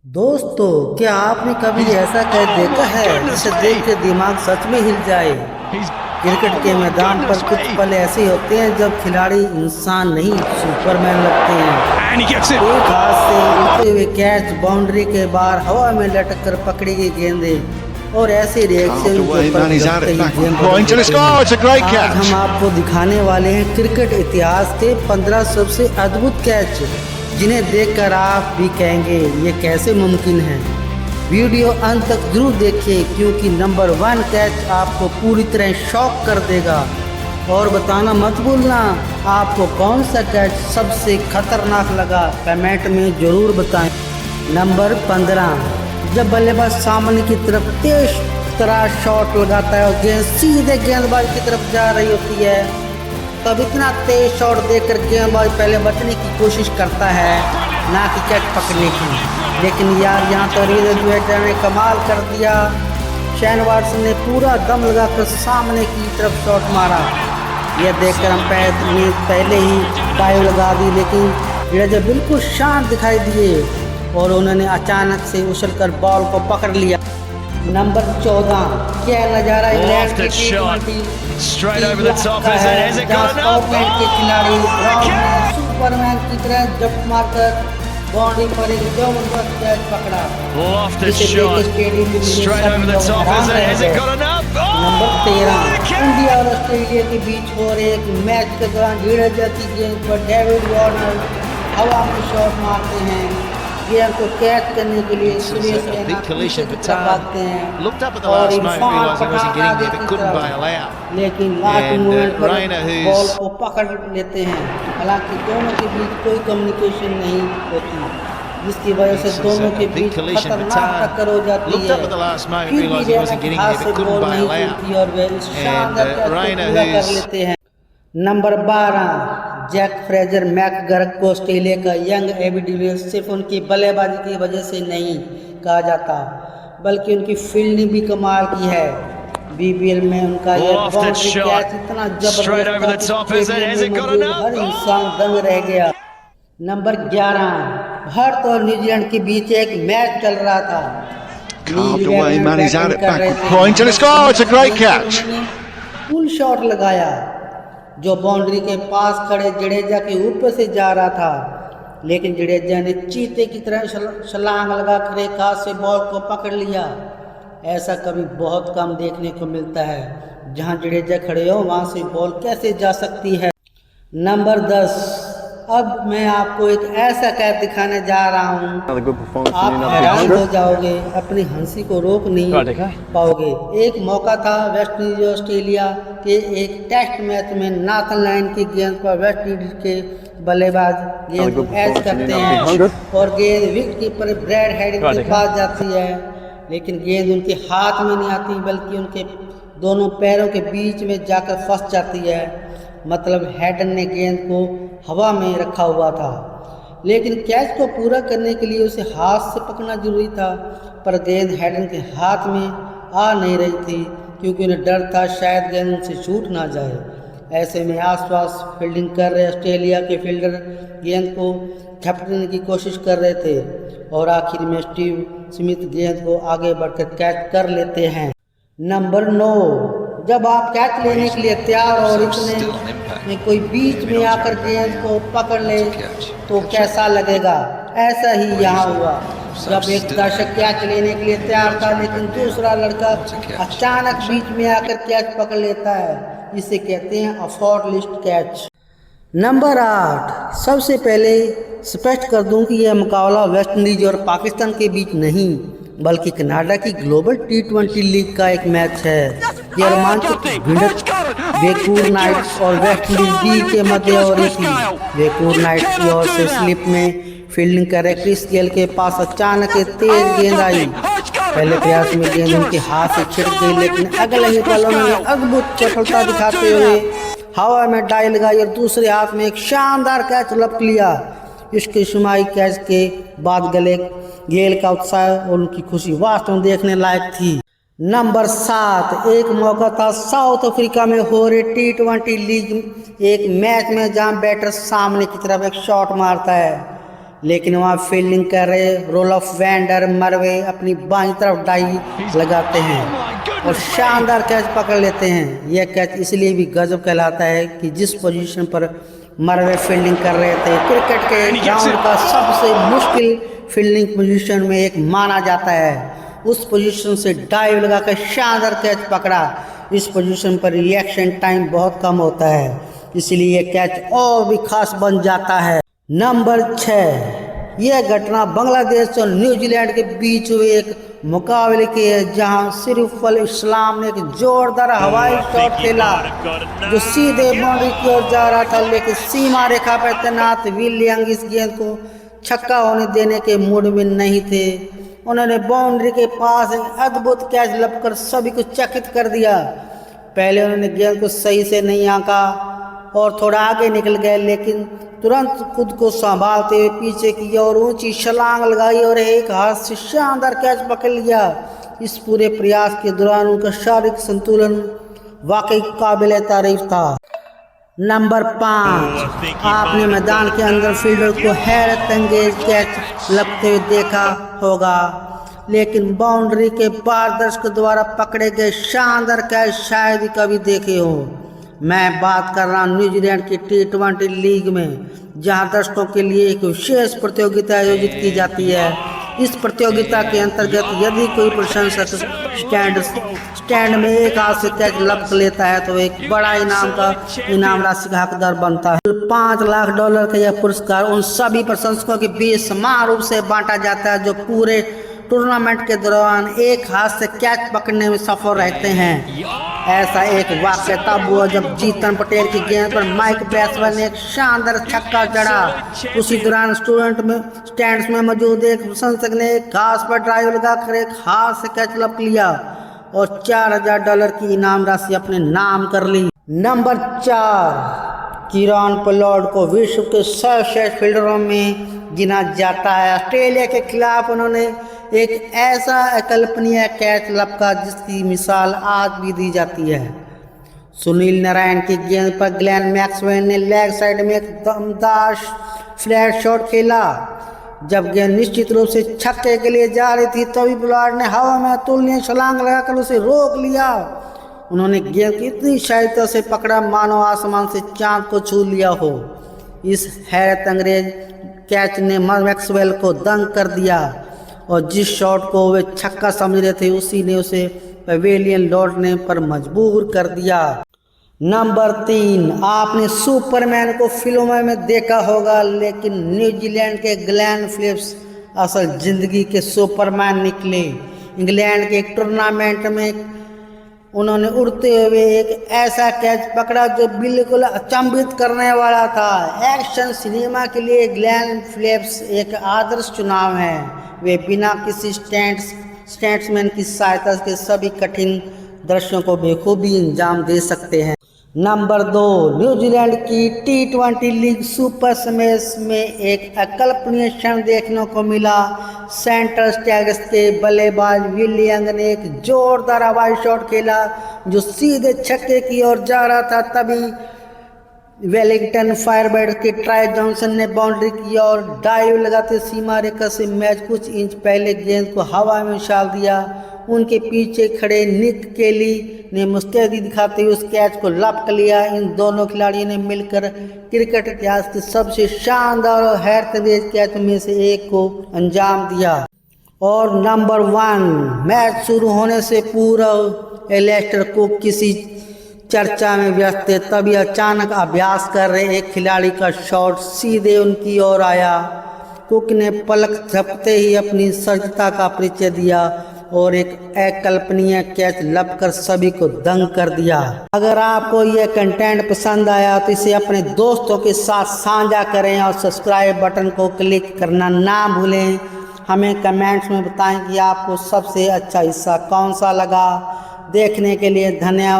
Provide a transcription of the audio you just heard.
दोस्तों, क्या आपने कभी ऐसा कैच देखा है जिसे देख के दिमाग सच में हिल जाए। क्रिकेट के मैदान पर कुछ पल ऐसे होते हैं जब खिलाड़ी इंसान नहीं सुपरमैन लगते हैं। एक हाथ से उड़ते हुए कैच, बाउंड्री के बाहर हवा में लटक कर पकड़ी गई गेंदें और ऐसे रिएक्शन आज हम आपको दिखाने वाले हैं क्रिकेट इतिहास के 15 सबसे अद्भुत कैच, जिन्हें देखकर आप भी कहेंगे ये कैसे मुमकिन है। वीडियो अंत तक जरूर देखिए क्योंकि नंबर 1 कैच आपको पूरी तरह शॉक कर देगा। और बताना मत भूलना आपको कौन सा कैच सबसे खतरनाक लगा, कमेंट में ज़रूर बताएं। नंबर 15, जब बल्लेबाज सामने की तरफ तेज तरह शॉट लगाता है और गेंद सीधे गेंदबाज की तरफ जा रही होती है, तब इतना तेज शॉट देखकर गेंदबाज पहले बचने की कोशिश करता है, ना कि कैच पकड़ने की। लेकिन यार यहाँ तो रिजर्वेटर ने कमाल कर दिया। शेन वाटसन ने पूरा दम लगाकर सामने की तरफ शॉट मारा। यह देखकर हम पहले ही डाइव लगा दी, लेकिन जडेजा बिल्कुल शांत दिखाई दिए और उन्होंने अचानक से उछलकर बॉल को पकड़ लिया। नंबर 14, क्या नजारा इंग्लैंड के खिलाड़ी सुपरमैन की तरह जंप मारकर बाउंड्री पर एक जबरदस्त कैच पकड़ा। नंबर 13, इंडिया और ऑस्ट्रेलिया के बीच हो रहे एक मैच के दौरान जडेजा की गेंद पर डेविड वार्नर हवा में शॉट मारते हैं। गेंद को कैच करने के लिए सुरेश रैना पीछे की तरफ भागते हैं और इरफान पठान आगे की तरफ, लेकिन लास्ट मोमेंट पर बॉल को पकड़ लेते हैं। हालांकि दोनों के बीच कोई कम्युनिकेशन नहीं होती, जिसकी वजह से दोनों के बीच खतरनाक टक्कर हो जाती है। फिर भी रैना हाथ से बॉल नहीं छूटती और वे इस शानदार कैच को पूरा कर लेते हैं। नंबर 12, जैक फ्रेजर मैकगर्क को ऑस्ट्रेलिया का यंग एबी डिविलियर्स सिर्फ उनकी बल्लेबाजी की वजह से नहीं कहा जाता, बल्कि उनकी फील्डिंग भी कमाल की है। बीबीएल में उनका यह बाउंड्री कैच इतना जबरदस्त हर इंसान दंग रह गया। नंबर 11, भारत और न्यूजीलैंड के बीच एक मैच चल रहा था। फुल शॉट लगाया जो बाउंड्री के पास खड़े जडेजा के ऊपर से जा रहा था, लेकिन जडेजा ने चीते की तरह छलांग लगाकर एक हाथ से बॉल को पकड़ लिया। ऐसा कभी बहुत कम देखने को मिलता है। जहां जडेजा खड़े हो वहां से बॉल कैसे जा सकती है। नंबर 10, अब मैं आपको एक ऐसा कैच दिखाने जा रहा हूँ, आप हैरान हो जाओगे, अपनी हंसी को रोक नहीं पाओगे। एक मौका था वेस्ट इंडीज ऑस्ट्रेलिया के एक टेस्ट मैच में नाथन लायन की गेंद पर वेस्ट इंडीज के बल्लेबाज गेंद को कैच करते हैं और गेंद विकेट कीपर ब्रैड हेडिंग के पास जाती है, लेकिन गेंद उनके हाथ में नहीं आती बल्कि उनके दोनों पैरों के बीच में जाकर फंस जाती है। मतलब हेडन ने गेंद को हवा में रखा हुआ था, लेकिन कैच को पूरा करने के लिए उसे हाथ से पकड़ना जरूरी था, पर गेंद हेडन के हाथ में आ नहीं रही थी क्योंकि उन्हें डर था शायद गेंद उनसे छूट ना जाए। ऐसे में आसपास फील्डिंग कर रहे ऑस्ट्रेलिया के फील्डर गेंद को झपटने की कोशिश कर रहे थे और आखिर में स्टीव स्मिथ गेंद को आगे बढ़कर कैच कर लेते हैं। नंबर 9, जब आप कैच लेने के लिए तैयार और इतने में कोई बीच में आकर गेंद को पकड़ ले तो कैसा लगेगा। ऐसा ही यहाँ हुआ, जब एक दर्शक कैच लेने के लिए तैयार था लेकिन दूसरा लड़का अचानक बीच में आकर कैच पकड़ लेता है। इसे कहते हैं अफॉर्ड लिस्ट कैच। नंबर 8, सबसे पहले स्पष्ट कर दूं कि यह मुकाबला वेस्ट इंडीज और पाकिस्तान के बीच नहीं बल्कि कनाडा की ग्लोबल T20 लीग का एक मैच है। यह रोमांचक भिड़ंत वैंकूवर नाइट्स और वेस्ट इंडीज डी के मध्य हो रही थी। वैंकूवर नाइट्स की ओर से स्लिप में फील्डिंग कर रहे क्रिस गेल के पास अचानक एक तेज गेंद आई। पहले प्रयास में गेंद उनके हाथ से छिड़क गई, लेकिन अगले ही पलों में अद्भुत सफलता दिखाते हुए हवा में डाई लगाई और दूसरे हाथ में एक शानदार कैच लपक लिया। इसके शुमाई कैच के बाद गेल का उत्साह और उनकी खुशी वास्तव में देखने लायक थी। नंबर 7, एक मौका था साउथ अफ्रीका में हो रहे T20 लीग एक मैच में जहां बैटर सामने की तरफ एक शॉट मारता है लेकिन वहाँ फील्डिंग कर रहे रोल्फ वैंडर मरवे अपनी बाईं तरफ डाई लगाते हैं और शानदार कैच पकड़ लेते हैं। यह कैच इसलिए भी गजब कहलाता है कि जिस पोजीशन पर मरवे फील्डिंग कर रहे थे क्रिकेट के ग्राउंड का सबसे मुश्किल फील्डिंग पोजीशन में एक माना जाता है, उस पोजीशन से डाइव लगाकर शानदार कैच पकड़ा। इस पोजीशन पर रिएक्शन टाइम बहुत कम होता है, इसलिए यह कैच और भी खास बन जाता है। नंबर 6, यह घटना बांग्लादेश और न्यूजीलैंड के बीच हुए एक मुकाबले की है, जहां सिरफुल इस्लाम ने एक जोरदार हवाई शॉट खेला जो सीधे बाउंड्री की ओर जा रहा था, लेकिन सीमा रेखा पर तैनात विल यंग इस गेंद को छक्का होने देने के मूड में नहीं थे। उन्होंने बाउंड्री के पास एक अद्भुत कैच लपकर सभी को चकित कर दिया। पहले उन्होंने गेंद को सही से नहीं आंका और थोड़ा आगे निकल गए, लेकिन तुरंत खुद को संभालते हुए पीछे की ओर ऊंची छलांग लगाई और एक हाथ से शानदार कैच पकड़ लिया। इस पूरे प्रयास के दौरान उनका शारीरिक संतुलन वाकई काबिल तारीफ था। नंबर 5, आपने मैदान के अंदर फील्डर को हैरत अंगेज कैच लगते हुए देखा होगा, लेकिन बाउंड्री के बाहर दर्शकों द्वारा पकड़े गए शानदार कैच शायद ही कभी देखे हो। मैं बात कर रहा हूँ न्यूजीलैंड की T20 लीग में, जहां दर्शकों के लिए एक विशेष प्रतियोगिता आयोजित की जाती है। इस प्रतियोगिता के अंतर्गत यदि कोई प्रशंसक स्टैंड में एक हाथ से कैच लपक लेता है तो एक बड़ा इनाम राशि का हकदार बनता है। $5 लाख का यह पुरस्कार उन सभी प्रशंसकों के बीच समान रूप से बांटा जाता है जो पूरे टूर्नामेंट के दौरान एक हाथ से कैच पकड़ने में सफल रहते हैं। ऐसा एक वाक़या तब हुआ जब जीतन पटेल की गेंद पर माइक बेसवेल ने एक शानदार छक्का जड़ा। उसी दौरान स्टैंड्स में मौजूद एक प्रशंसक ने एक घास पर ड्राइव लगाकर एक हाथ से कैच लपक लिया और $4000 की इनाम राशि अपने नाम कर ली। नंबर 4, कीरॉन पोलार्ड को विश्व के सर्वश्रेष्ठ फील्डरों में गिना जाता है। ऑस्ट्रेलिया के खिलाफ उन्होंने एक ऐसा अकल्पनीय कैच लपका जिसकी मिसाल आज भी दी जाती है। सुनील नारायण की गेंद पर ग्लेन मैक्सवेल ने लेग साइड में एक दमदार फ्लैट शॉट खेला। जब गेंद निश्चित रूप से छक्के के लिए जा रही थी तभी पोलार्ड ने हवा में अतुलनीय छलांग लगाकर उसे रोक लिया। उन्होंने गेंद को इतनी सहायता से पकड़ा मानो आसमान से चांद को छू लिया हो। इस हैरत अंगेज कैच ने मैक्सवेल को दंग कर दिया और जिस शॉट को वे छक्का समझ रहे थे उसी ने उसे पवेलियन लौटने पर मजबूर कर दिया। नंबर 3, आपने सुपरमैन को फिल्मों में देखा होगा, लेकिन न्यूजीलैंड के ग्लेन फिलिप्स असल जिंदगी के सुपरमैन निकले। इंग्लैंड के एक टूर्नामेंट में उन्होंने उड़ते हुए एक ऐसा कैच पकड़ा जो बिल्कुल अचंभित करने वाला था। एक्शन सिनेमा के लिए ग्लेन फिलिप्स एक आदर्श चुनाव है। वे बिना किसी स्टैट्समैन की सहायता के सभी कठिन दृश्यों को बेखूबी अंजाम दे सकते हैं। नंबर 2, न्यूजीलैंड की T20 लीग सुपर स्मैश में एक अकल्पनीय क्षण देखने को मिला। सेंट्रल स्टैग्स के बल्लेबाज विल यंग ने एक जोरदार हवाई शॉट खेला जो सीधे छक्के की ओर जा रहा था। तभी वेलिंगटन फायरबर्ड के ट्राई जॉनसन ने बाउंड्री की ओर डाइव लगाते सीमा रेखा से मैच कुछ इंच पहले गेंद को हवा में उछाल दिया। उनके पीछे खड़े निक केली ने मुस्तैदी दिखाते हुए उस कैच को लपक लिया। इन दोनों खिलाड़ियों ने मिलकर क्रिकेट इतिहास के सबसे शानदार और हैरतअंगेज कैच में से एक को अंजाम दिया। और नंबर 1, मैच शुरू होने से पूर्व एलेस्टर कुक किसी चर्चा में व्यस्त थे, तभी अचानक अभ्यास कर रहे एक खिलाड़ी का शॉट सीधे उनकी ओर आया। कुक ने पलक झपकते ही अपनी सज्जता का परिचय दिया और एक अकल्पनीय कैच लपकर सभी को दंग कर दिया। अगर आपको यह कंटेंट पसंद आया तो इसे अपने दोस्तों के साथ साझा करें और सब्सक्राइब बटन को क्लिक करना ना भूलें। हमें कमेंट्स में बताएं कि आपको सबसे अच्छा हिस्सा कौन सा लगा। देखने के लिए धन्यवाद।